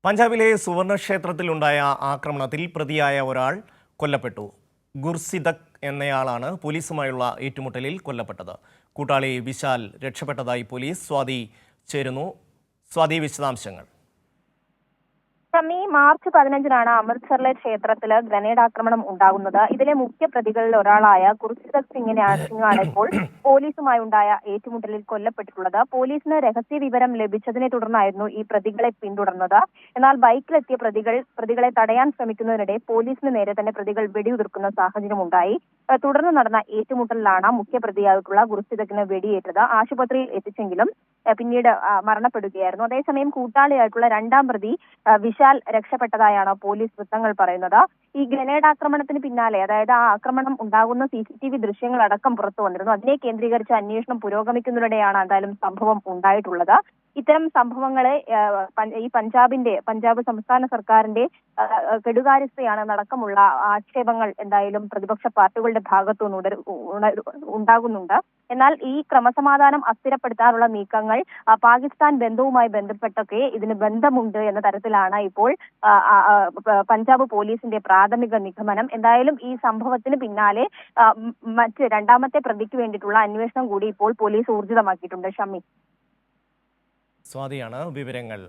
പഞ്ചാബിലെ സുവർണ ക്ഷേത്രത്തിലുണ്ടായ ആക്രമണത്തിൽ പ്രതിയായ ഒരാൾ കൊല്ലപ്പെട്ടു. ഗുർസിദക് എന്നയാളാണ് പോലീസുമായുള്ള ഏറ്റുമുട്ടലിൽ കൊല്ലപ്പെട്ടത്. കൂട്ടാളി വിശാൽ രക്ഷപ്പെട്ടതായി പോലീസ്. സ്വാതി ചേരുന്നു. സ്വാതി, വിശദാംശങ്ങൾ. മാർച്ച് 15-നാണ് അമൃത്സറിലെ ക്ഷേത്രത്തിൽ ഗ്രനേഡ് ആക്രമണം ഉണ്ടാകുന്നത്. ഇതിലെ മുഖ്യ പ്രതികളിൽ ഒരാളായ ഗുർസിദക് സിംഗാണ് ഇപ്പോൾ പോലീസുമായുണ്ടായ ഏറ്റുമുട്ടലിൽ കൊല്ലപ്പെട്ടിട്ടുള്ളത്. പോലീസിന് രഹസ്യ വിവരം ലഭിച്ചതിനെ തുടർന്നായിരുന്നു ഈ പ്രതികളെ പിന്തുടർന്നത്. എന്നാൽ ബൈക്കിലെത്തിയ പ്രതികളെ തടയാൻ ശ്രമിക്കുന്നതിനിടെ പോലീസിന് നേരെ തന്നെ പ്രതികൾ വെടിയുതിർക്കുന്ന സാഹചര്യമുണ്ടായി. തുടർന്ന് നടന്ന ഏറ്റുമുട്ടലിലാണ് മുഖ്യപ്രതിയായിട്ടുള്ള ഗുർസിദക്കിന് വെടിയേറ്റത്. ആശുപത്രിയിൽ എത്തിച്ചെങ്കിലും പിന്നീട് മരണപ്പെടുകയായിരുന്നു. അതേസമയം കൂട്ടാളിയായിട്ടുള്ള രണ്ടാം പ്രതി വിശാൽ രക്ഷപ്പെട്ടതായാണ് പോലീസ് വൃത്തങ്ങൾ പറയുന്നത്. ഈ ഗ്രനേഡ് ആക്രമണത്തിന് പിന്നാലെ, അതായത് ആ ആക്രമണം ഉണ്ടാകുന്ന CCTV ദൃശ്യങ്ങളടക്കം പുറത്തു വന്നിരുന്നു. അതിനെ കേന്ദ്രീകരിച്ച് അന്വേഷണം പുരോഗമിക്കുന്നതിനിടെയാണ് എന്തായാലും സംഭവം ഉണ്ടായിട്ടുള്ളത്. ഇത്തരം സംഭവങ്ങളെ ഈ പഞ്ചാബ് സംസ്ഥാന സർക്കാരിന്റെ കെടുകാര്യസ്ഥയാണ് നടക്കമുള്ള ആക്ഷേപങ്ങൾ എന്തായാലും പ്രതിപക്ഷ പാർട്ടികളുടെ ഭാഗത്തുനിന്ന് ഉണ്ടാകുന്നുണ്ട്. എന്നാൽ ഈ ക്രമസമാധാനം അസ്ഥിരപ്പെടുത്താനുള്ള നീക്കങ്ങൾ പാകിസ്ഥാൻ ബന്ധവുമായി ബന്ധപ്പെട്ടൊക്കെ ഇതിന് ബന്ധമുണ്ട് എന്ന തരത്തിലാണ് ഇപ്പോൾ പഞ്ചാബ് പോലീസിന്റെ പ്രാഥമിക നിഗമനം. എന്തായാലും ഈ സംഭവത്തിന് പിന്നാലെ രണ്ടാമത്തെ പ്രതിക്ക് വേണ്ടിയിട്ടുള്ള അന്വേഷണം കൂടി ഇപ്പോൾ പോലീസ് ഊർജിതമാക്കിയിട്ടുണ്ട്. ഷമി, സ്വാതിയാണ് വിവരങ്ങൾ